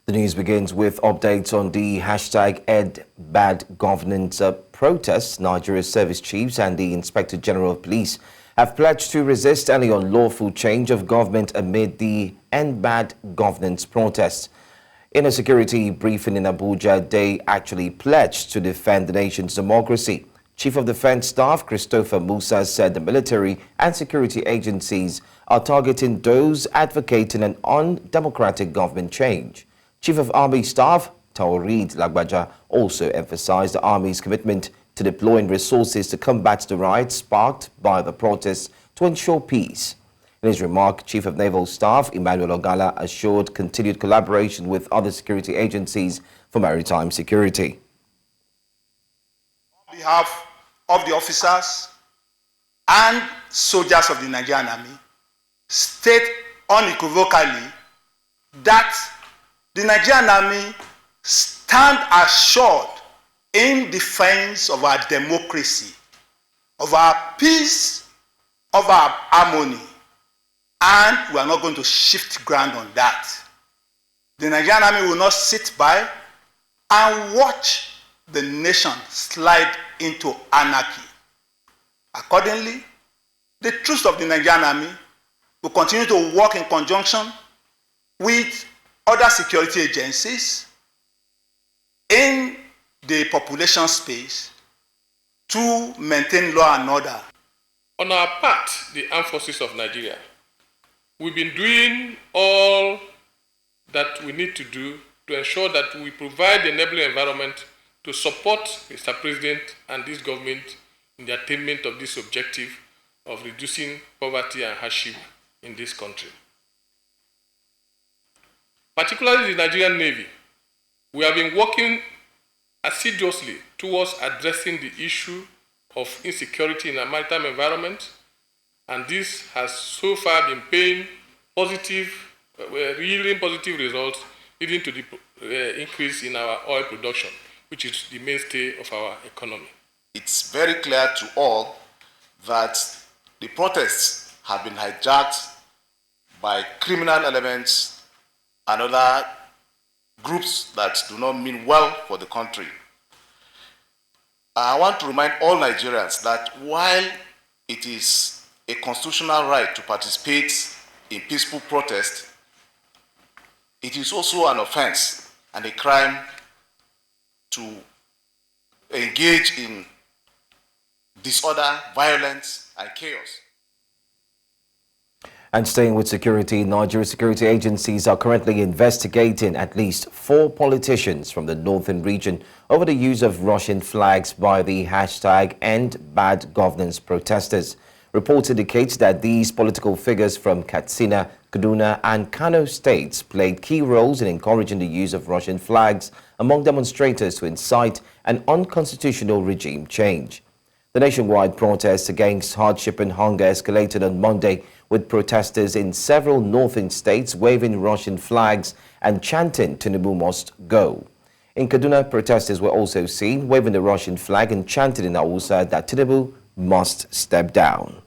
The news begins with updates on the #EndBadGovernance protests. Nigeria's service chiefs and the Inspector General of Police have pledged to resist any unlawful change of government amid the End Bad Governance protests. In a security briefing in Abuja, they actually pledged to defend the nation's democracy. Chief of Defense Staff Christopher Musa said the military and security agencies are targeting those advocating an undemocratic government change. Chief of Army Staff Taoreed Lagbaja also emphasized the Army's commitment to deploying resources to combat the riots sparked by the protests to ensure peace. In his remark, Chief of Naval Staff Emmanuel Ogala assured continued collaboration with other security agencies for maritime security. On behalf of the officers and soldiers of the Nigerian Army, state unequivocally that the Nigerian Army stand assured in defense of our democracy, of our peace, of our harmony, and we are not going to shift ground on that. The Nigerian Army will not sit by and watch the nation slide into anarchy. Accordingly, the troops of the Nigerian Army will continue to work in conjunction with other security agencies in the population space to maintain law and order. On our part, the armed forces of Nigeria, we've been doing all that we need to do to ensure that we provide the enabling environment to support Mr. President and this government in the attainment of this objective of reducing poverty and hardship in this country. Particularly the Nigerian Navy, we have been working assiduously towards addressing the issue of insecurity in a maritime environment, and this has so far been paying really positive results, leading to the increase in our oil production, which is the mainstay of our economy. It's very clear to all that the protests have been hijacked by criminal elements and other groups that do not mean well for the country. I want to remind all Nigerians that while it is a constitutional right to participate in peaceful protest, it is also an offense and a crime to engage in disorder, violence, and chaos. And staying with security, Nigeria's security agencies are currently investigating at least 4 politicians from the northern region over the use of Russian flags by the #EndBadGovernance protesters. Reports indicate that these political figures from Kaduna, Kaduna and Kano states played key roles in encouraging the use of Russian flags among demonstrators to incite an unconstitutional regime change. The nationwide protests against hardship and hunger escalated on Monday, with protesters in several northern states waving Russian flags and chanting "Tinubu must go." In Kaduna, protesters were also seen waving the Russian flag and chanting in Hausa that Tinubu must step down.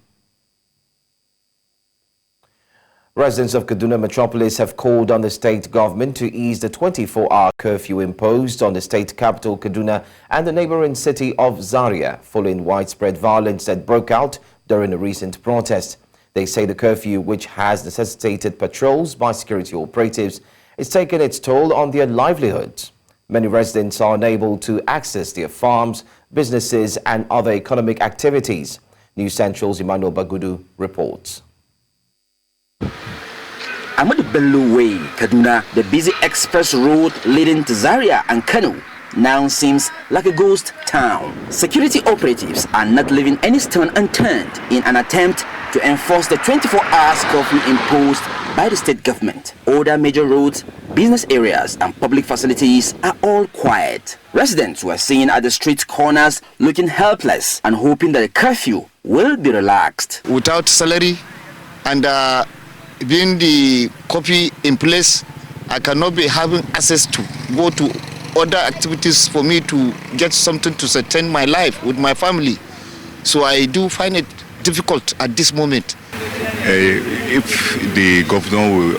Residents of Kaduna Metropolis have called on the state government to ease the 24-hour curfew imposed on the state capital Kaduna and the neighboring city of Zaria following widespread violence that broke out during a recent protest. They say the curfew, which has necessitated patrols by security operatives, is taking its toll on their livelihoods. Many residents are unable to access their farms, businesses and other economic activities. News Central's Emmanuel Bagudu reports. Ahmadu Bello Way, Kaduna, the busy express road leading to Zaria and Kano, now seems like a ghost town. Security operatives are not leaving any stone unturned in an attempt to enforce the 24-hour curfew imposed by the state government. Other major roads, business areas and public facilities are all quiet. Residents were seen at the street corners looking helpless and hoping that the curfew will be relaxed. Without salary and being the copy in place, I cannot be having access to go to other activities for me to get something to sustain my life with my family. So I do find it difficult at this moment. If the governor will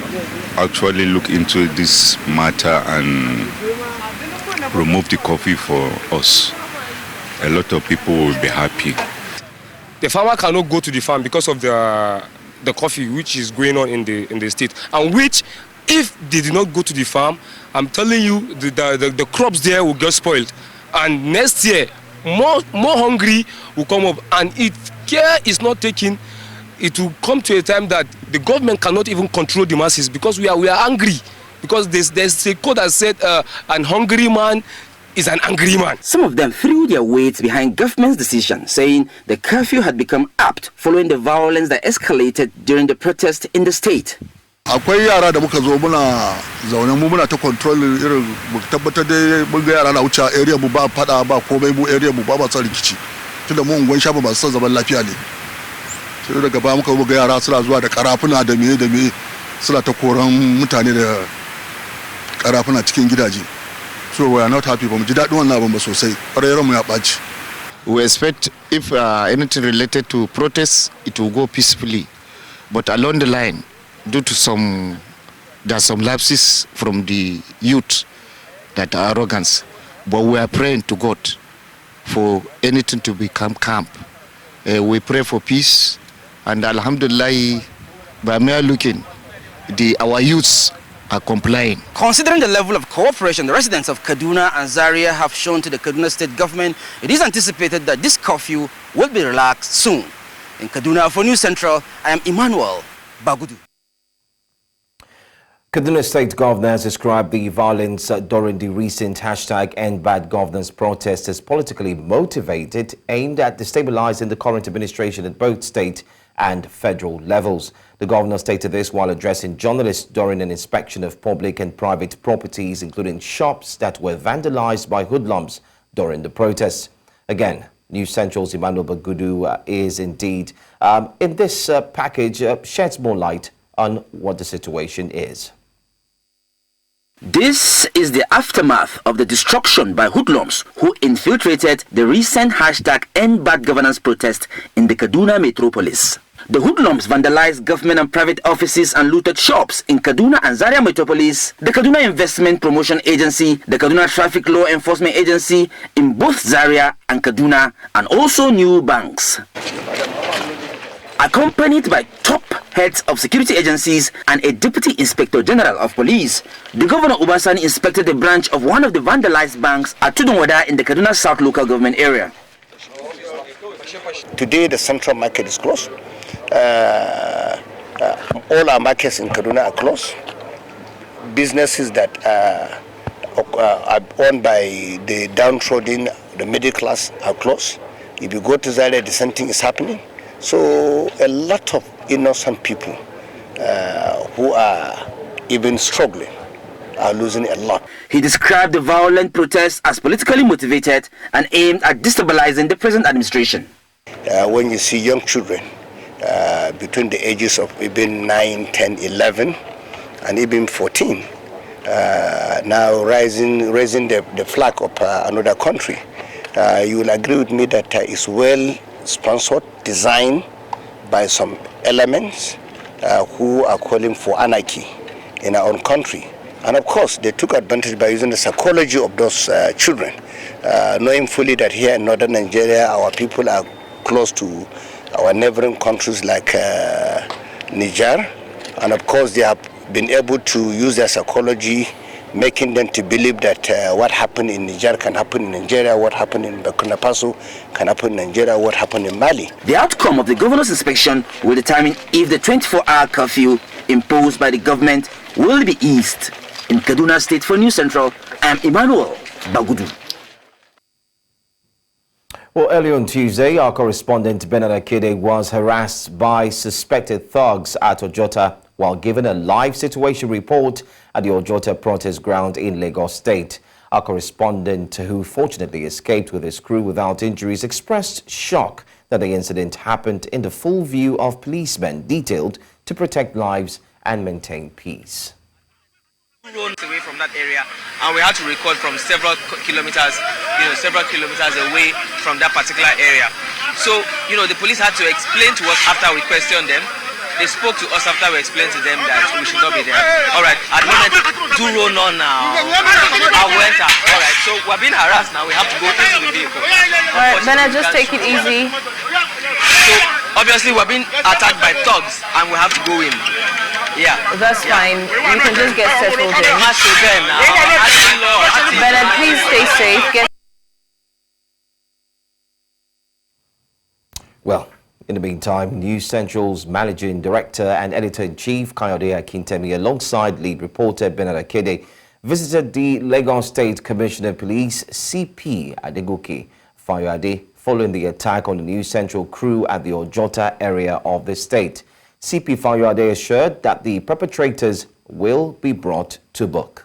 actually look into this matter and remove the curfew for us, a lot of people will be happy. The farmer cannot go to the farm because of the curfew which is going on in the state, and which, if they do not go to the farm, I'm telling you, the crops there will get spoiled, and next year more hungry will come up, and if care is not taken, it will come to a time that the government cannot even control the masses, because we are angry, because there's a code that said an hungry man is an angry man. Some of them threw their weight behind government's decision, saying the curfew had become apt following the violence that escalated during the protest in the state. Akwai yara da muka zo muna zaune mu muna ta control irin mu tabbatar da mun ga yara na wuce area mu ba fada ba komai mu area mu ba sa rikici tunda mu ungon shafa ba san zaman lafiya ne. Sai daga ba muka ga yara suna zuwa da karafuna da me suna ta koran mutane da karafuna cikin gidaje. So we are not happy. We expect if anything related to protests, it will go peacefully. But along the line, due to there's some lapses from the youth that are arrogance. But we are praying to God for anything to become calm. We pray for peace, and alhamdulillah, by mere looking, our youths are complying. Considering the level of cooperation the residents of Kaduna and Zaria have shown to the Kaduna state government, it is anticipated that this curfew will be relaxed soon. In Kaduna, for News Central, I am Emmanuel Bagudu. Kaduna State Governor has described the violence during the recent #EndBadGovernance protest as politically motivated, aimed at destabilizing the current administration at both state and federal levels. The governor stated this while addressing journalists during an inspection of public and private properties, including shops that were vandalized by hoodlums during the protests. Again, News Central's Emmanuel Bagudu is indeed in this package sheds more light on what the situation is. This is the aftermath of the destruction by hoodlums who infiltrated the recent #EndBadGovernance protest in the Kaduna metropolis. The hoodlums vandalized government and private offices and looted shops in Kaduna and Zaria metropolis, the Kaduna Investment Promotion Agency, the Kaduna Traffic Law Enforcement Agency in both Zaria and Kaduna, and also new banks. Accompanied by top heads of security agencies and a Deputy Inspector General of Police, the Governor Ubasani inspected the branch of one of the vandalized banks at Tudunwada in the Kaduna South local government area. Today the central market is closed. All our markets in Kaduna are closed. Businesses that are owned by the downtrodden, the middle class, are closed. If you go to Zaria, the same thing is happening. So a lot of innocent people who are even struggling are losing a lot. He described the violent protests as politically motivated and aimed at destabilizing the present administration. When you see young children between the ages of even 9, 10, 11, and even 14, now raising the flag of another country, you will agree with me that it's well sponsored, designed by some elements who are calling for anarchy in our own country. And of course, they took advantage by using the psychology of those children, knowing fully that here in northern Nigeria, our people are close to our neighboring countries like Niger. And of course, they have been able to use their psychology, making them to believe that what happened in Niger can happen in Nigeria, what happened in Burkina Faso can happen in Nigeria, what happened in Mali. The outcome of the governor's inspection will determine if the 24-hour curfew imposed by the government will be eased. In Kaduna State, for News Central, I am Emmanuel Bagudu. Well, earlier on Tuesday, our correspondent Bernard Akede was harassed by suspected thugs at Ojota while giving a live situation report at the Ojota protest ground in Lagos State. Our correspondent, who fortunately escaped with his crew without injuries, expressed shock that the incident happened in the full view of policemen detailed to protect lives and maintain peace. Away from that area, and we had to record from several kilometers away from that particular area. So, the police had to explain to us after we questioned them They spoke to us after we explained to them that we should not be there. All right, at the moment, do roll on now. I went out. All right, so we're being harassed now. We have to go into the vehicle. All right, Bernard, just take it easy. So obviously we're being attacked by thugs, and we have to go in. Yeah, that's fine. You can just get settled in. Bernard, please stay safe. Well, in the meantime, News Central's Managing Director and Editor-in-Chief Kayode Akintemi alongside lead reporter Bernard Akede visited the Lagos State Commissioner of Police CP Adegoke Fayode following the attack on the News Central crew at the Ojota area of the state. CP Fayode assured that the perpetrators will be brought to book.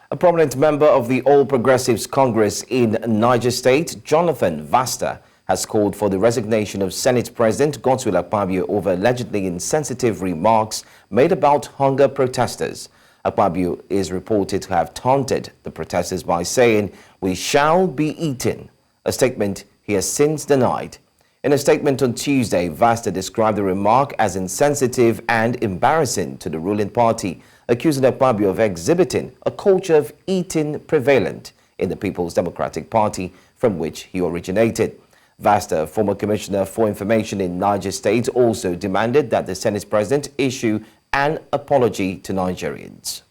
A prominent member of the All Progressives Congress in Niger State, Jonathan Vasta, has called for the resignation of Senate President Akpabio over allegedly insensitive remarks made about hunger protesters. Akpabio is reported to have taunted the protesters by saying, "We shall be eaten," a statement he has since denied. In a statement on Tuesday, Vasta described the remark as insensitive and embarrassing to the ruling party, accusing Akpabio of exhibiting a culture of eating prevalent in the People's Democratic Party from which he originated. Vasta, former Commissioner for Information in Niger State, also demanded that the Senate President issue an apology to Nigerians.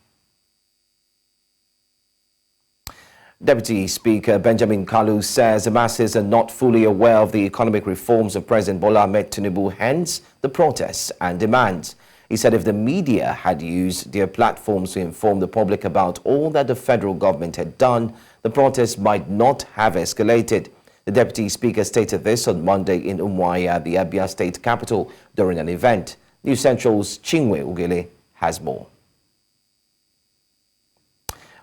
Deputy Speaker Benjamin Kalu says the masses are not fully aware of the economic reforms of President Bola Ahmed Tinubu, hence the protests and demands. He said if the media had used their platforms to inform the public about all that the federal government had done, the protests might not have escalated. The Deputy Speaker stated this on Monday in Umuahia, the Abia State capital, during an event. News Central's Chinwe Ugele has more.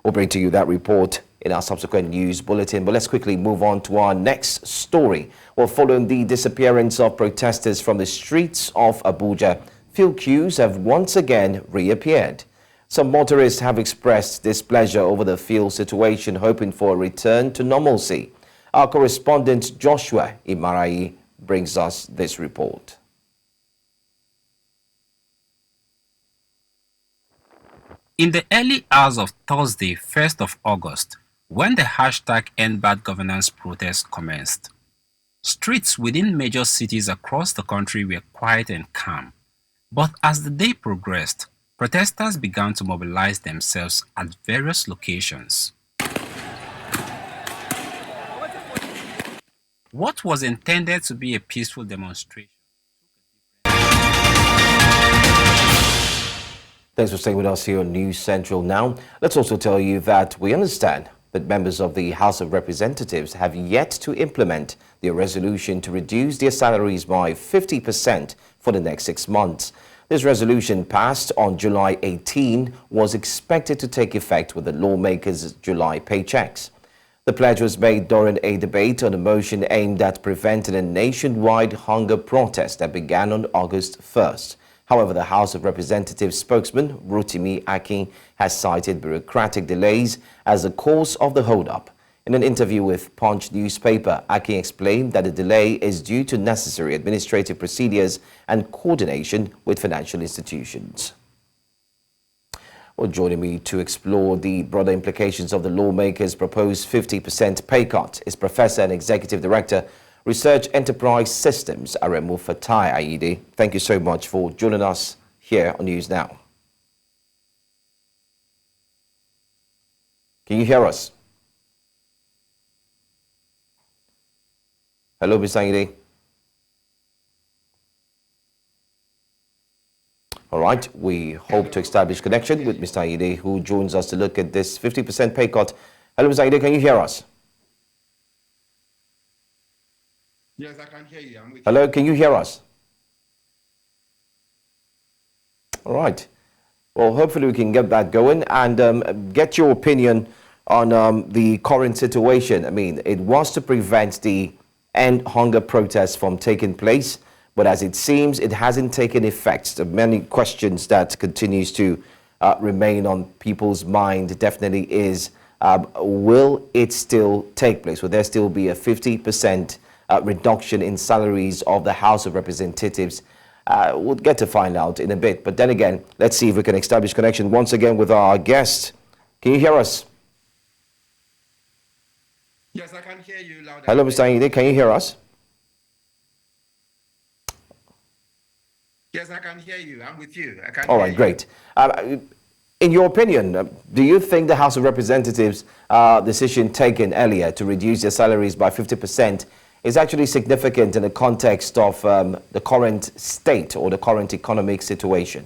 We'll bring to you that report in our subsequent news bulletin, but let's quickly move on to our next story. Well, following the disappearance of protesters from the streets of Abuja, fuel queues have once again reappeared. Some motorists have expressed displeasure over the fuel situation, hoping for a return to normalcy. Our correspondent Joshua Imarai brings us this report. In the early hours of Thursday, 1st of August, when the hashtag #EndBadGovernance protest commenced, streets within major cities across the country were quiet and calm. But as the day progressed, protesters began to mobilize themselves at various locations. What was intended to be a peaceful demonstration. Thanks for staying with us here on News Central Now. Let's also tell you that we understand that members of the House of Representatives have yet to implement their resolution to reduce their salaries by 50% for the next 6 months. This resolution, passed on July 18, was expected to take effect with the lawmakers' July paychecks. The pledge was made during a debate on a motion aimed at preventing a nationwide hunger protest that began on August 1st. However, the House of Representatives spokesman, Rotimi Akin, has cited bureaucratic delays as the cause of the hold-up. In an interview with Punch newspaper, Akin explained that the delay is due to necessary administrative procedures and coordination with financial institutions. Well, joining me to explore the broader implications of the lawmakers' proposed 50% pay cut is Professor and Executive Director, Research Enterprise Systems, Aremu Fatai Aide. Thank you so much for joining us here on News Now. Can you hear us? Hello, Mr. Aide. All right, we hope to establish connection with Mr. Aide, who joins us to look at this 50% pay cut. Hello, Mr. Aide, can you hear us? Yes, I can hear you. I'm with Hello, can you hear us? All right. Well, hopefully we can get that going and get your opinion on the current situation. I mean, it was to prevent the end hunger protests from taking place, but as it seems, it hasn't taken effect. The many questions that continues to remain on people's mind definitely is, will it still take place? Will there still be a 50% reduction in salaries of the House of Representatives? We'll get to find out in a bit. But then again, let's see if we can establish connection once again with our guest. Can you hear us? Yes, I can hear you loud. Hello, Mr. Ayinde, can you hear us? Yes, I can hear you. I'm with you. I can All hear right, you. great. In your opinion, do you think the House of Representatives' decision taken earlier to reduce their salaries by 50% is actually significant in the context of the current state or the current economic situation?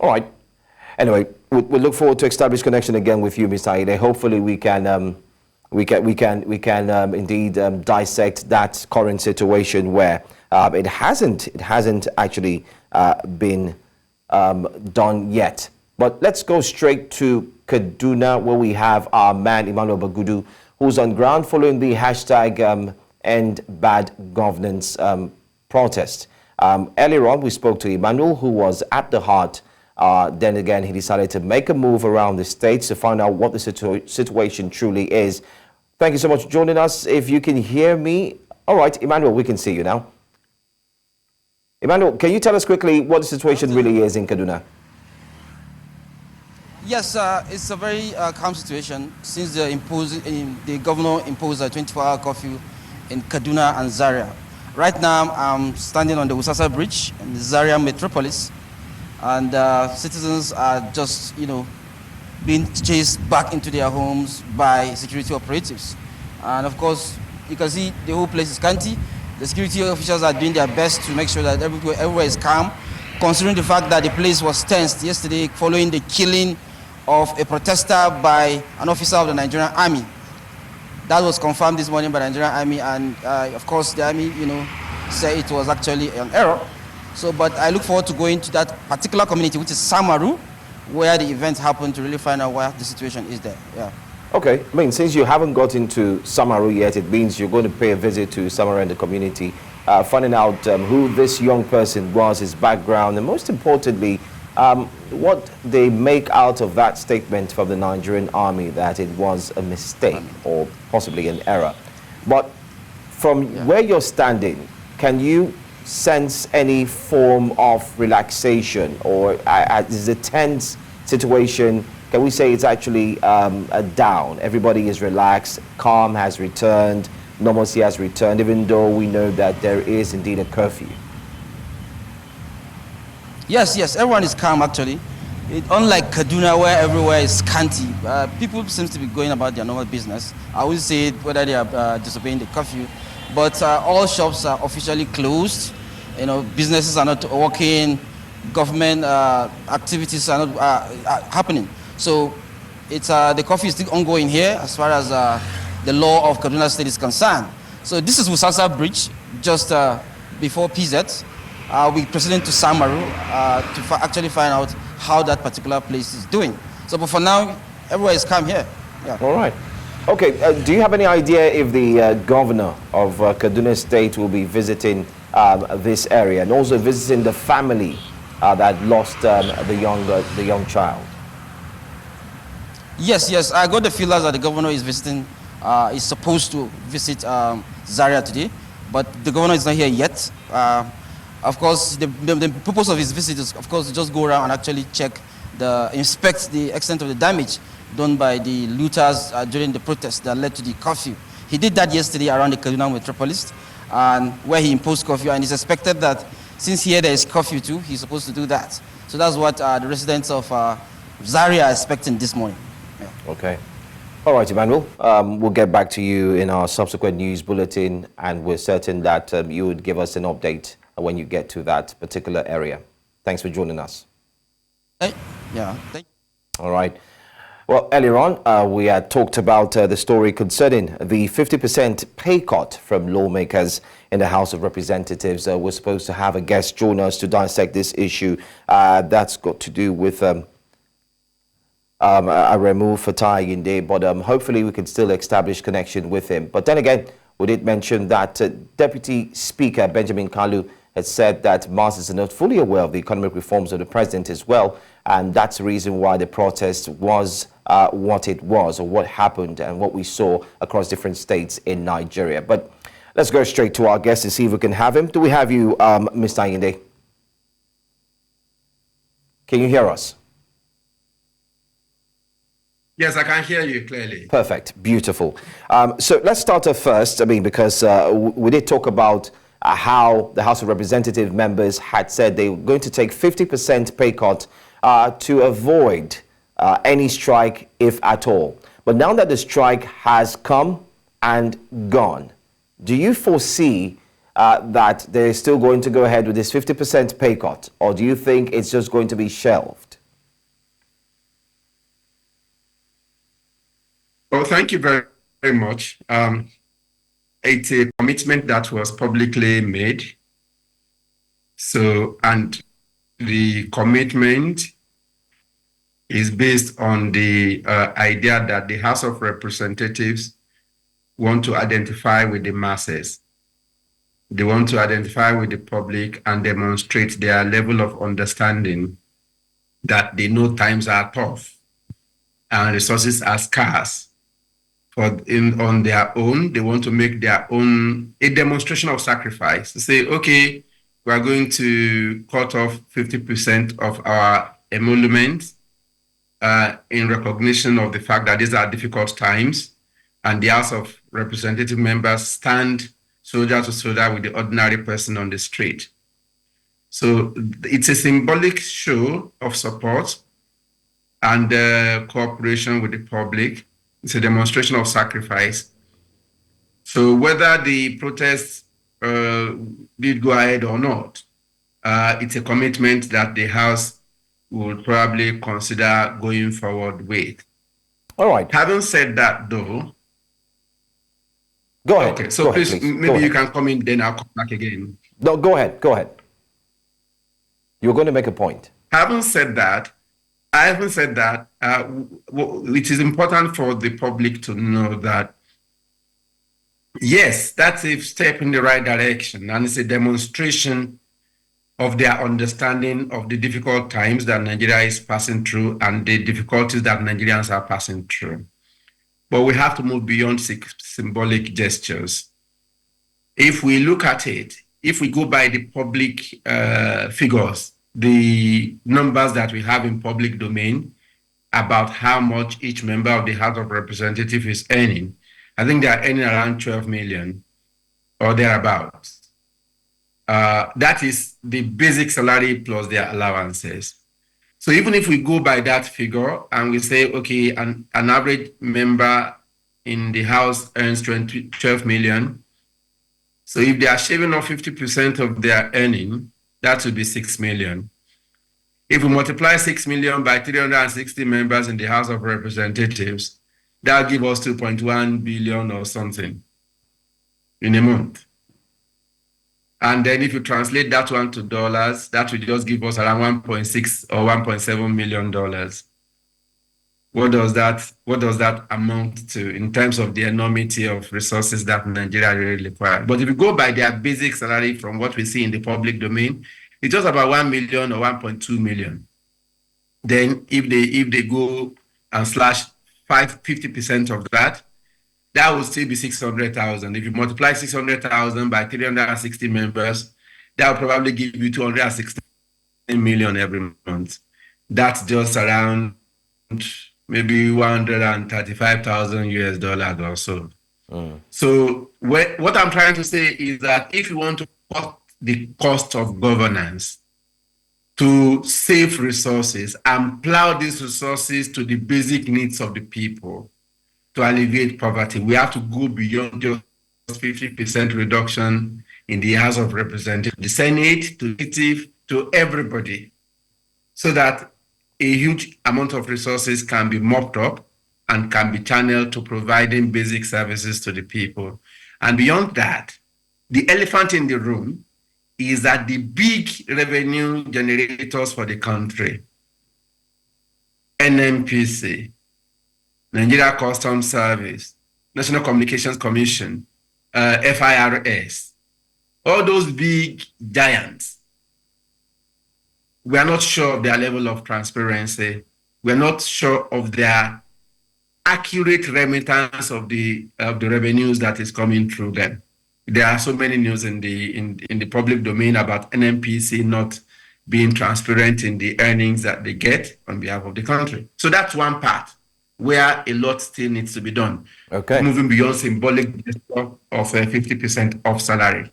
All right. Anyway, we look forward to establish connection again with you, Mr. Ayinde. Hopefully, we can indeed dissect that current situation where it hasn't actually been done yet. But let's go straight to Kaduna, where we have our man Emmanuel Bagudu, who's on ground following the hashtag End Bad Governance protest. Earlier on, we spoke to Emmanuel, who was at the heart. Then again, he decided to make a move around the states to find out what the situation truly is. Thank you so much for joining us. If you can hear me. All right, Emmanuel, we can see you now. Emmanuel, can you tell us quickly what the situation really is in Kaduna? Yes, it's a very calm situation since the governor imposed a 24-hour curfew in Kaduna and Zaria. Right now, I'm standing on the Usasa Bridge in the Zaria metropolis, and citizens are just, being chased back into their homes by security operatives. And of course, you can see the whole place is scanty. The security officials are doing their best to make sure that everywhere is calm, considering the fact that the place was tensed yesterday following the killing of a protester by an officer of the Nigerian Army. That was confirmed this morning by the Nigerian Army, and of course the Army, said it was actually an error. So, but I look forward to going to that particular community, which is Samaru, where the event happened, to really find out where the situation is there. Yeah. Okay, I mean, since you haven't got into Samaru yet, it means you're going to pay a visit to Samaru and the community, finding out who this young person was, his background, and most importantly, what they make out of that statement from the Nigerian Army that it was a mistake or possibly an error. But from where you're standing, can you sense any form of relaxation, or is a tense situation? Can we say it's actually a down? Everybody is relaxed, calm has returned, normalcy has returned, even though we know that there is indeed a curfew. Yes, everyone is calm actually. Unlike Kaduna, where everywhere is scanty, people seem to be going about their normal business. I would say whether they are disobeying the curfew, but all shops are officially closed. Businesses are not working, government activities are not happening. So it's the curfew is still ongoing here as far as the law of Kaduna State is concerned. So this is Usasa Bridge, just before PZ. We proceeding to Samaru to actually find out how that particular place is doing. So, but for now, everywhere is calm here. Yeah. All right. Okay. Do you have any idea if the governor of Kaduna State will be visiting this area and also visiting the family that lost the young child? Yes. I got the feelers that the governor is visiting. Is supposed to visit Zaria today, but the governor is not here yet. Of course, the purpose of his visit is, of course, to just go around and actually inspect the extent of the damage done by the looters during the protests that led to the curfew. He did that yesterday around the Kaduna metropolis, and where he imposed curfew, and it's expected that since here there is curfew too, he's supposed to do that. So that's what the residents of Zaria are expecting this morning. Yeah. Okay. All right, Emmanuel. We'll get back to you in our subsequent news bulletin, and we're certain that you would give us an update when you get to that particular area. Thanks for joining us. Yeah. All right. Well, earlier on, we had talked about the story concerning the 50% pay cut from lawmakers in the House of Representatives. We're supposed to have a guest join us to dissect this issue. That's got to do with a remove Fatai Yinde, but hopefully we can still establish connection with him. But then again, we did mention that Deputy Speaker Benjamin Kalu had said that masses are not fully aware of the economic reforms of the president as well, and that's the reason why the protest was what it was, or what happened and what we saw across different states in Nigeria. But let's go straight to our guest to see if we can have him. Do we have you, Mr. Ayinde? Can you hear us? Yes, I can hear you clearly. Perfect. Beautiful. So let's start off first, because we did talk about how the House of Representative members had said they were going to take 50% pay cut to avoid any strike, if at all. But now that the strike has come and gone, do you foresee that they're still going to go ahead with this 50% pay cut, or do you think it's just going to be shelved? Well, thank you very, very much. It's a commitment that was publicly made. So, and the commitment is based on the idea that the House of Representatives want to identify with the masses. They want to identify with the public and demonstrate their level of understanding that they know times are tough and resources are scarce. On their own, they want to make their own a demonstration of sacrifice. To say, okay, we are going to cut off 50% of our emoluments in recognition of the fact that these are difficult times, and the House of Representative members stand shoulder to shoulder with the ordinary person on the street. So it's a symbolic show of support and cooperation with the public. It's a demonstration of sacrifice. So whether the protests did go ahead or not, it's a commitment that the House would probably consider going forward with. All right. Having said that, though, go ahead. Okay, so go please, ahead, please. maybe you can come in, then I'll come back again. No, go ahead. Go ahead. You're going to make a point. Having said that, it is important for the public to know that, yes, that's a step in the right direction, and it's a demonstration of their understanding of the difficult times that Nigeria is passing through and the difficulties that Nigerians are passing through. But we have to move beyond symbolic gestures. If we look at it, if we go by the public figures, the numbers that we have in public domain about how much each member of the House of Representatives is earning, I think they are earning around 12 million or thereabouts. That is the basic salary plus their allowances. So even if we go by that figure and we say, okay, an average member in the House earns 12 million. So if they are shaving off 50% of their earning, that would be 6 million. If we multiply 6 million by 360 members in the House of Representatives, that'll give us 2.1 billion or something in a month. And then if you translate that one to dollars, that will just give us around 1.6 or $1.7 million. What does that amount to in terms of the enormity of resources that Nigeria really requires? But if you go by their basic salary from what we see in the public domain, it's just about 1 million or 1.2 million. Then if they go and slash 50% of that, that would still be 600,000. If you multiply 600,000 by 360 members, that will probably give you 260 million every month. That's just around maybe 135,000 US dollars or so. So what I'm trying to say is that if you want to cut the cost of governance to save resources and plow these resources to the basic needs of the people to alleviate poverty, we have to go beyond just 50% reduction in the House of Representatives, the Senate, to executive, to everybody, so that a huge amount of resources can be mopped up and can be channeled to providing basic services to the people. And beyond that, the elephant in the room is that the big revenue generators for the country, NNPC, Nigeria Customs Service, National Communications Commission, FIRS, all those big giants, we are not sure of their level of transparency. We are not sure of their accurate remittance of the revenues that is coming through them. There are so many news in the public domain about NNPC not being transparent in the earnings that they get on behalf of the country. So that's one part where a lot still needs to be done. Okay. Moving beyond symbolic gesture of 50% of salary.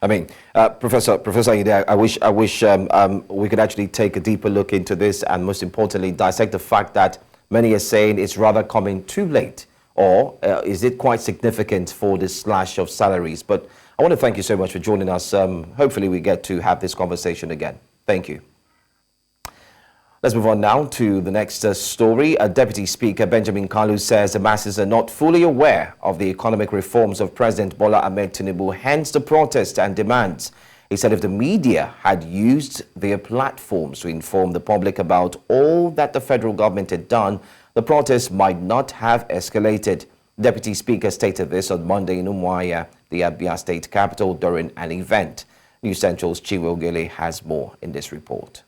I mean, Professor Ide, I wish we could actually take a deeper look into this and, most importantly, dissect the fact that many are saying it's rather coming too late, or is it quite significant for this slash of salaries? But I want to thank you so much for joining us. Hopefully we get to have this conversation again. Thank you. Let's move on now to the next story. Deputy Speaker Benjamin Kalu says the masses are not fully aware of the economic reforms of President Bola Ahmed Tinubu, hence the protest and demands. He said if the media had used their platforms to inform the public about all that the federal government had done, the protests might not have escalated. Deputy Speaker stated this on Monday in Umuahia, the Abia state capital, during an event. News Central's Chinwe Ogele has more in this report.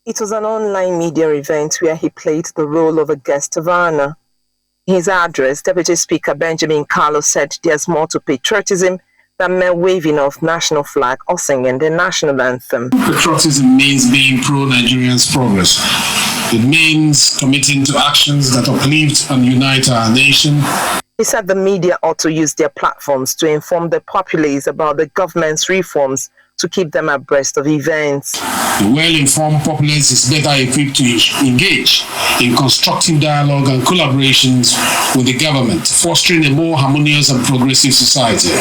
It was an online media event where he played the role of a guest of honor. In his address, Deputy Speaker Benjamin Kalu said there's more to patriotism than mere waving of national flag or singing the national anthem. Patriotism means being pro-Nigerians' progress. It means committing to actions that uplift and unite our nation. He said the media ought to use their platforms to inform the populace about the government's reforms to keep them abreast of events. The well-informed populace is better equipped to engage in constructive dialogue and collaborations with the government, fostering a more harmonious and progressive society.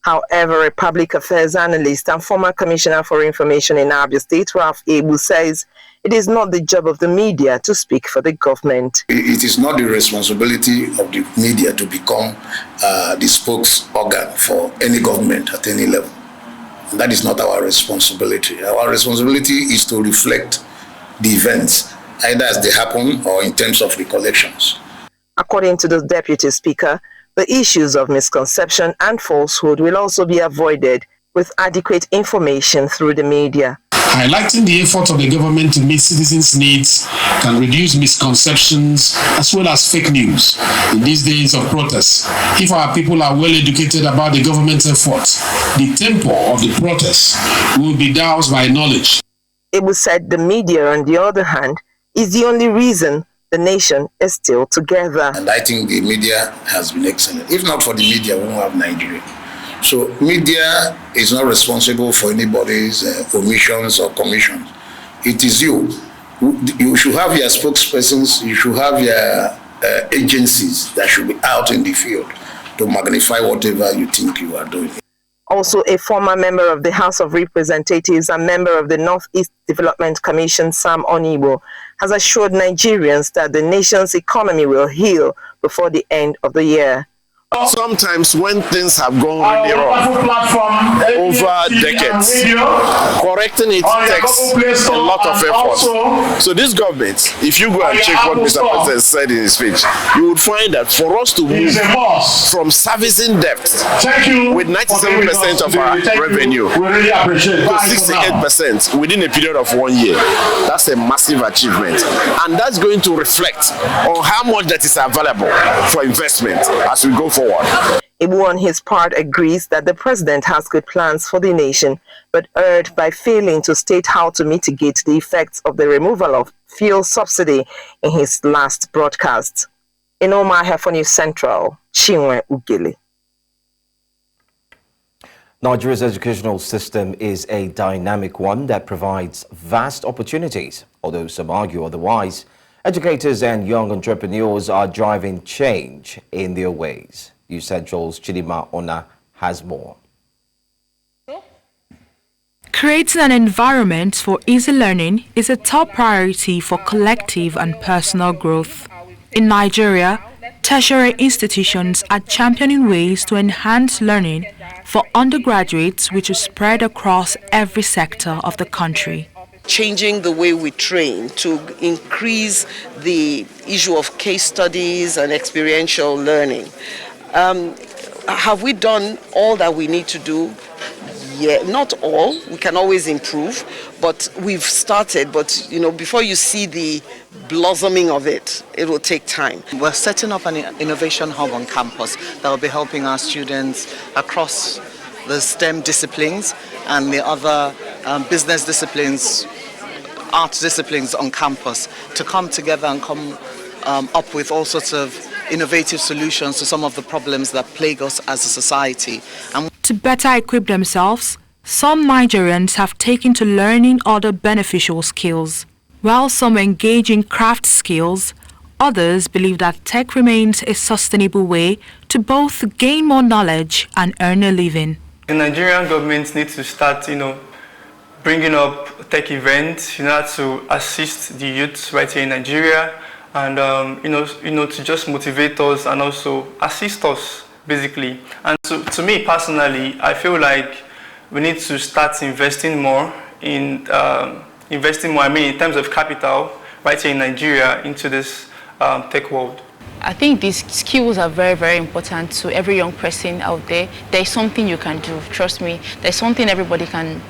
However, a public affairs analyst and former commissioner for information in Abia State, Ralph Ebu, says it is not the job of the media to speak for the government. It is not the responsibility of the media to become the spokes-organ for any government at any level. That is not our responsibility. Our responsibility is to reflect the events, either as they happen or in terms of recollections. According to the Deputy Speaker, the issues of misconception and falsehood will also be avoided with adequate information through the media. Highlighting the effort of the government to meet citizens' needs can reduce misconceptions as well as fake news in these days of protests. If our people are well educated about the government's efforts, the tempo of the protests will be doused by knowledge. It was said the media, on the other hand, is the only reason the nation is still together. And I think the media has been excellent. If not for the media, we won't have Nigeria. So media is not responsible for anybody's omissions or commissions. It is you. You should have your spokespersons, you should have your agencies that should be out in the field to magnify whatever you think you are doing. Also, a former member of the House of Representatives and member of the Northeast Development Commission, Sam Onibo, has assured Nigerians that the nation's economy will heal before the end of the year. Sometimes when things have gone really wrong over decades, correcting it takes a lot of effort. So this government, if you go and check what Mr. President said in his speech, you would find that for us to move from servicing debt with 97% of our revenue to 68% within a period of 1 year, that's a massive achievement. And that's going to reflect on how much that is available for investment as we go forward. Ibu on his part agrees that the president has good plans for the nation, but erred by failing to state how to mitigate the effects of the removal of fuel subsidy in his last broadcast. In Umuahia for News Central, Chinwe Ogele. Nigeria's educational system is a dynamic one that provides vast opportunities, although some argue otherwise. Educators and young entrepreneurs are driving change in their ways. News Central's Chidima Ona has more. Creating an environment for easy learning is a top priority for collective and personal growth. In Nigeria, tertiary institutions are championing ways to enhance learning for undergraduates, which is spread across every sector of the country. Changing the way we train to increase the issue of case studies and experiential learning. Have we done all that we need to do? Yeah, not all. We can always improve, but we've started. But before you see the blossoming of it, it will take time. We're setting up an innovation hub on campus that will be helping our students across the STEM disciplines and the other business disciplines, art disciplines on campus to come together and come up with all sorts of innovative solutions to some of the problems that plague us as a society. And to better equip themselves, some Nigerians have taken to learning other beneficial skills. While some engage in craft skills, others believe that tech remains a sustainable way to both gain more knowledge and earn a living. The Nigerian government needs to start, bringing up tech events, to assist the youth right here in Nigeria, and to just motivate us and also assist us basically. And so, to me personally, I feel like we need to start investing more in in terms of capital right here in Nigeria into this tech world. I think these skills are very, very important to every young person out there. There's something you can do, trust me. There's something everybody can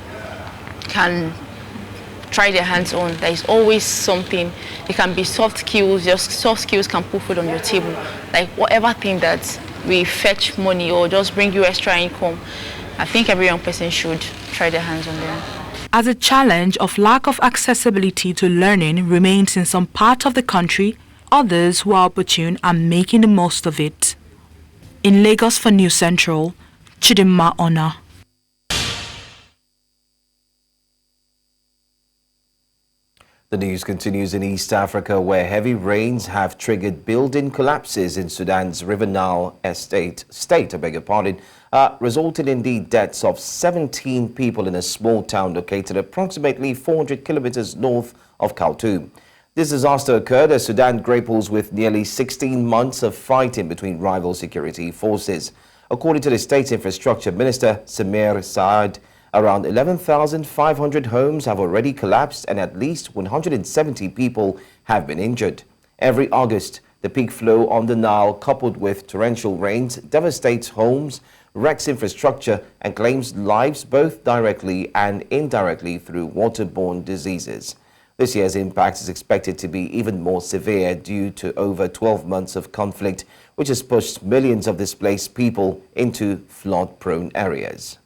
try their hands on. There's always something. It can be soft skills, just soft skills can put food on your table. Like whatever thing that will fetch money or just bring you extra income, I think every young person should try their hands on them. As a challenge of lack of accessibility to learning remains in some parts of the country, others who are opportune are making the most of it. In Lagos for News Central, Chidimma Ona. The news continues in East Africa, where heavy rains have triggered building collapses in Sudan's River Nile state, resulting in the deaths of 17 people in a small town located approximately 400 kilometers north of Khartoum. This disaster occurred as Sudan grapples with nearly 16 months of fighting between rival security forces. According to the state's infrastructure minister, Samir Saad, around 11,500 homes have already collapsed and at least 170 people have been injured. Every August, the peak flow on the Nile, coupled with torrential rains, devastates homes, wrecks infrastructure, and claims lives both directly and indirectly through waterborne diseases. This year's impact is expected to be even more severe due to over 12 months of conflict, which has pushed millions of displaced people into flood-prone areas.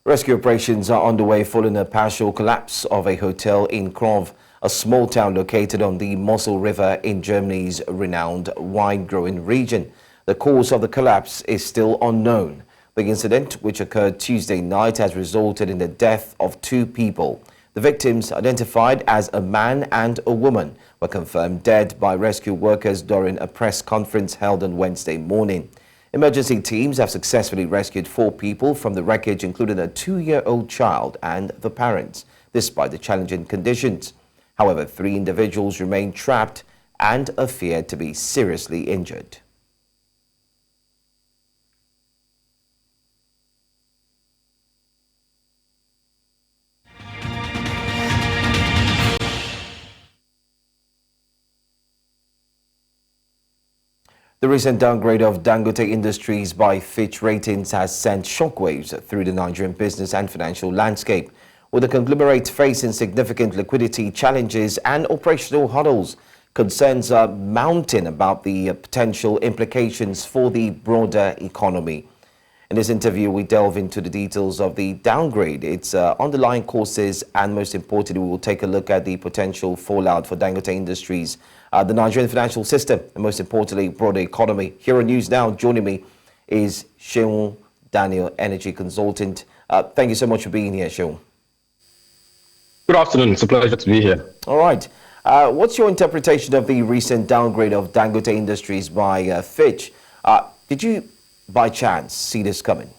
Rescue operations are underway following a partial collapse of a hotel in Krov, a small town located on the Mosel River in Germany's renowned wine-growing region. The cause of the collapse is still unknown. The incident, which occurred Tuesday night, has resulted in the death of 2 people. The victims, identified as a man and a woman, were confirmed dead by rescue workers during a press conference held on Wednesday morning. Emergency teams have successfully rescued 4 people from the wreckage, including a 2-year-old child and the parents, despite the challenging conditions. However, 3 individuals remain trapped and are feared to be seriously injured. The recent downgrade of Dangote Industries by Fitch Ratings has sent shockwaves through the Nigerian business and financial landscape. With the conglomerate facing significant liquidity challenges and operational hurdles, concerns are mounting about the potential implications for the broader economy. In this interview, we delve into the details of the downgrade, its underlying causes, and most importantly, we will take a look at the potential fallout for Dangote Industries, the Nigerian financial system, and most importantly, broader economy. Here on News Now, joining me is Seun Daniel, energy consultant. Thank you so much for being here, Seun. Good afternoon. It's a pleasure to be here. All right. What's your interpretation of the recent downgrade of Dangote Industries by Fitch? Did you, by chance, see this coming?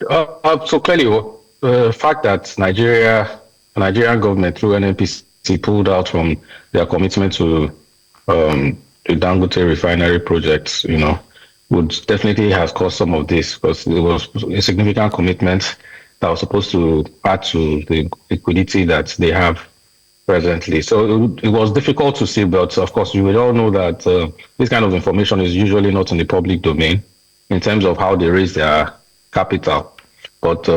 So clearly, the fact that the Nigerian government through NNPC pulled out from their commitment to the Dangote refinery projects, would definitely have caused some of this, because it was a significant commitment that was supposed to add to the liquidity that they have presently. So it was difficult to see, but of course, we will all know that this kind of information is usually not in the public domain in terms of how they raise their capital. But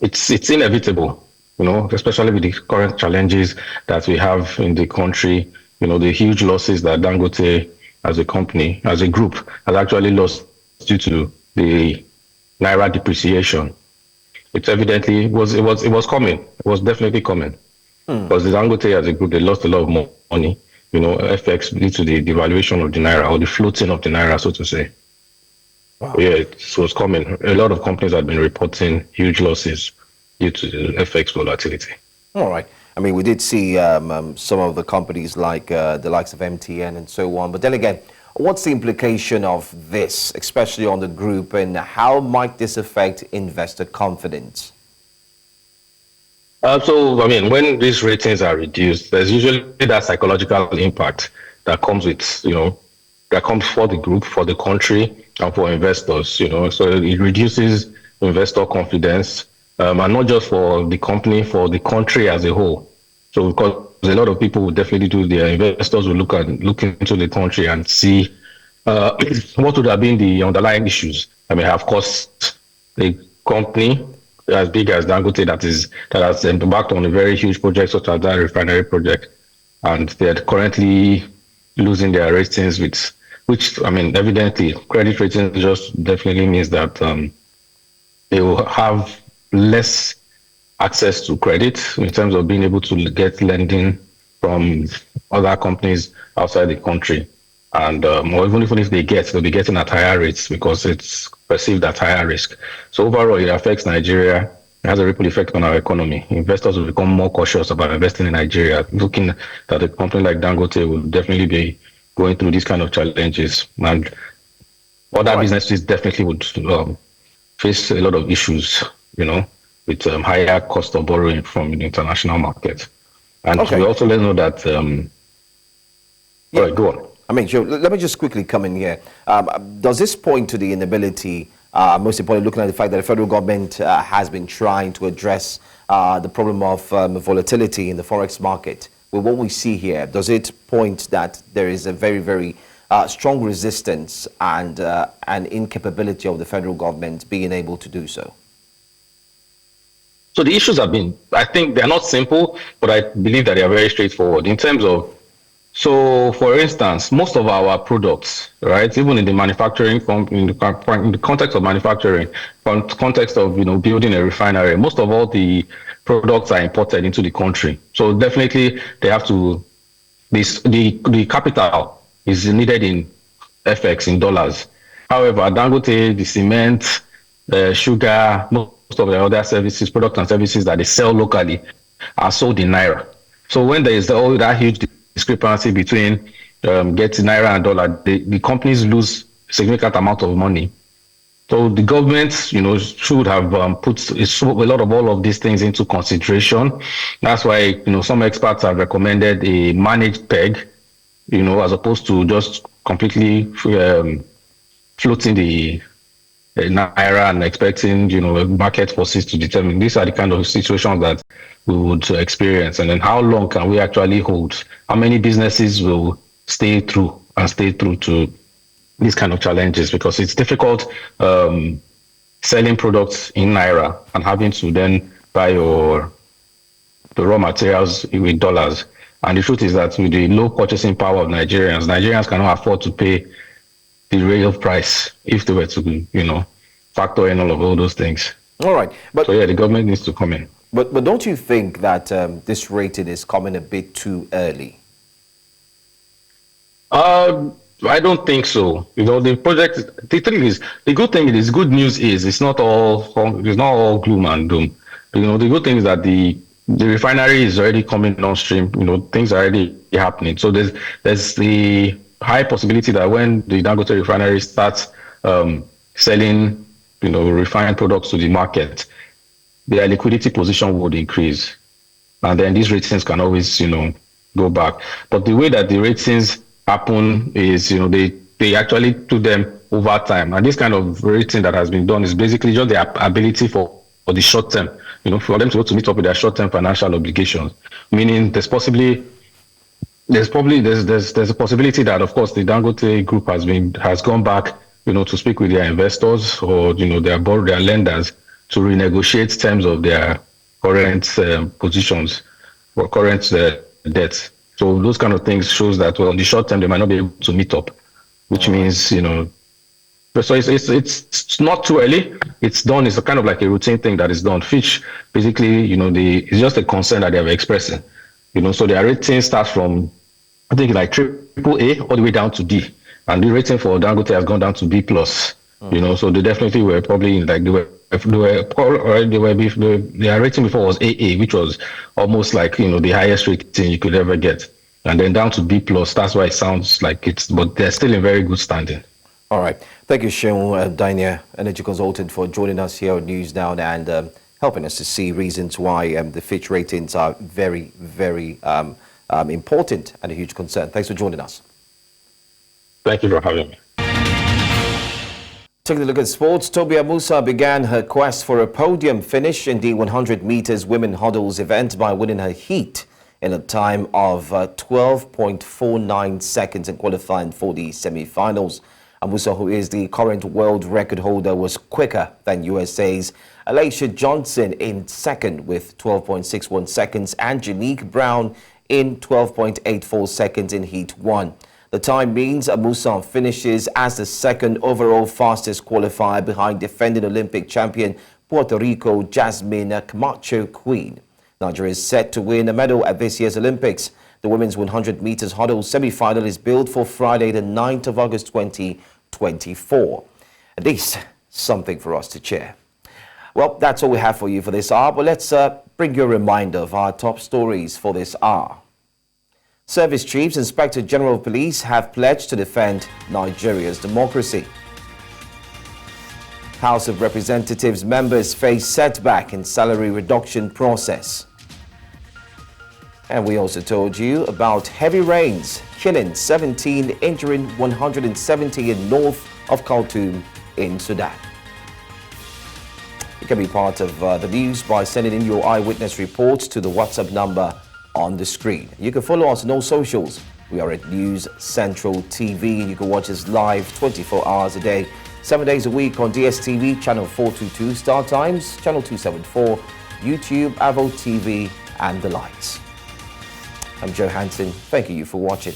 it's inevitable, especially with the current challenges that we have in the country. The huge losses that Dangote as a company, as a group, has actually lost due to the Naira depreciation. It was coming. It was definitely coming. Because the Dangote as a group, they lost a lot of money, FX due to the devaluation of the Naira, or the floating of the Naira, so to say. Wow. Yeah, it was coming. A lot of companies have been reporting huge losses due to the FX volatility. All right. I mean, we did see some of the companies like the likes of MTN and so on. But then again, what's the implication of this, especially on the group, and how might this affect investor confidence? So, I mean, when these ratings are reduced, there's usually that psychological impact that comes with, that comes for the group, for the country, and for investors, So it reduces investor confidence, and not just for the company, for the country as a whole. So, because a lot of people will definitely do, their investors will look into the country and see what would have been the underlying issues. I mean, of course, a company as big as Dangote that has embarked on a very huge project such as that refinery project, and they're currently losing their ratings, which I mean, evidently, credit rating just definitely means that they will have less access to credit in terms of being able to get lending from other companies outside the country. And or even if they'll be getting at higher rates because it's perceived at higher risk. So overall, it affects Nigeria. It has a ripple effect on our economy. Investors will become more cautious about investing in Nigeria, looking that a company like Dangote will definitely be going through these kind of challenges. And other businesses definitely would face a lot of issues, with higher cost of borrowing from the international market. And we also let know that... All right, go on. I mean, Joe, let me just quickly come in here. Does this point to the inability, most importantly, looking at the fact that the federal government has been trying to address the problem of volatility in the forex market? With what we see here, does it point that there is a very, very strong resistance and an incapability of the federal government being able to do so? So the issues have been, I think they're not simple, but I believe that they are very straightforward in terms of, so for instance, most of our products, right, even in the manufacturing, in the context of manufacturing, context of, building a refinery, most of all the products are imported into the country. So definitely they have to, the capital is needed in FX, in dollars. However, Dangote, the cement, sugar, most of the other services, products and services that they sell locally are sold in Naira. So when there is all that huge discrepancy between getting Naira and dollar, the companies lose a significant amount of money. So the government, should have put a lot of all of these things into consideration. That's why, some experts have recommended a managed peg, as opposed to just completely floating the Naira and expecting, market forces to determine. These are the kind of situations that we would experience. And then how long can we actually hold? How many businesses will stay true to these kind of challenges? Because it's difficult selling products in Naira and having to then buy the raw materials with dollars. And the truth is that with the low purchasing power of Nigerians cannot afford to pay the real price if they were to, factor in all those things. All right. But so, the government needs to come in. But don't you think that this rating is coming a bit too early? I don't think so. The project, the thing is, the good news is it's not all gloom and doom. The good thing is that the refinery is already coming on stream. Things are already happening. So there's the high possibility that when the Dangote refinery starts selling, refined products to the market, their liquidity position would increase. And then these ratings can always, go back. But the way that the ratings happen is, they they actually do them over time. And this kind of rating that has been done is basically just their ability for the short term, for them to be able to meet up with their short-term financial obligations. Meaning there's a possibility that, of course, the Dangote group has gone back, to speak with their investors or their lenders to renegotiate terms of their current positions or current debts. So those kind of things shows that, well, in the short term they might not be able to meet up, which means so it's not too early. It's done. It's a kind of like a routine thing that is done. Fitch basically, it's just a concern that they are expressing. So their rating starts from, I think, like AAA all the way down to D, and the rating for Dangote has gone down to B+. So they definitely were probably like their rating before was AA, which was almost like the highest rating you could ever get, and then down to B+. That's why it sounds like but they're still in very good standing. All right, thank you, Seun Dania, energy consultant, for joining us here on News Now and helping us to see reasons why the Fitch ratings are very, very important and a huge concern. Thanks for joining us. Thank you for having me. Taking a look at sports, Tobias Musa began her quest for a podium finish in the 100 meters women hurdles event by winning her heat in a time of 12.49 seconds and qualifying for the semi-finals. Musa, who is the current world record holder, was quicker than USA's Alicia Johnson in second with 12.61 seconds and Janique Brown in 12.84 seconds in Heat 1. The time means Musa finishes as the second overall fastest qualifier behind defending Olympic champion Puerto Rico Jasmine Camacho Queen. Nigeria is set to win a medal at this year's Olympics. The women's 100 meters hurdle semi-final is billed for Friday, the 9th of August 2024. At least something for us to cheer. Well, that's all we have for you for this hour, but let's bring you a reminder of our top stories for this hour. Service Chiefs, Inspector General of Police have pledged to defend Nigeria's democracy. House of Representatives members face setback in salary reduction process. And we also told you about heavy rains killing 17, injuring 170 in north of Khartoum in Sudan. You can be part of the news by sending in your eyewitness reports to the WhatsApp number on the screen. You can follow us on all socials. We are at News Central TV, and you can watch us live 24 hours a day, 7 days a week on DSTV, channel 422, Star Times, channel 274, YouTube, Avo TV, and the likes. I'm Joe Hanson. Thank you for watching.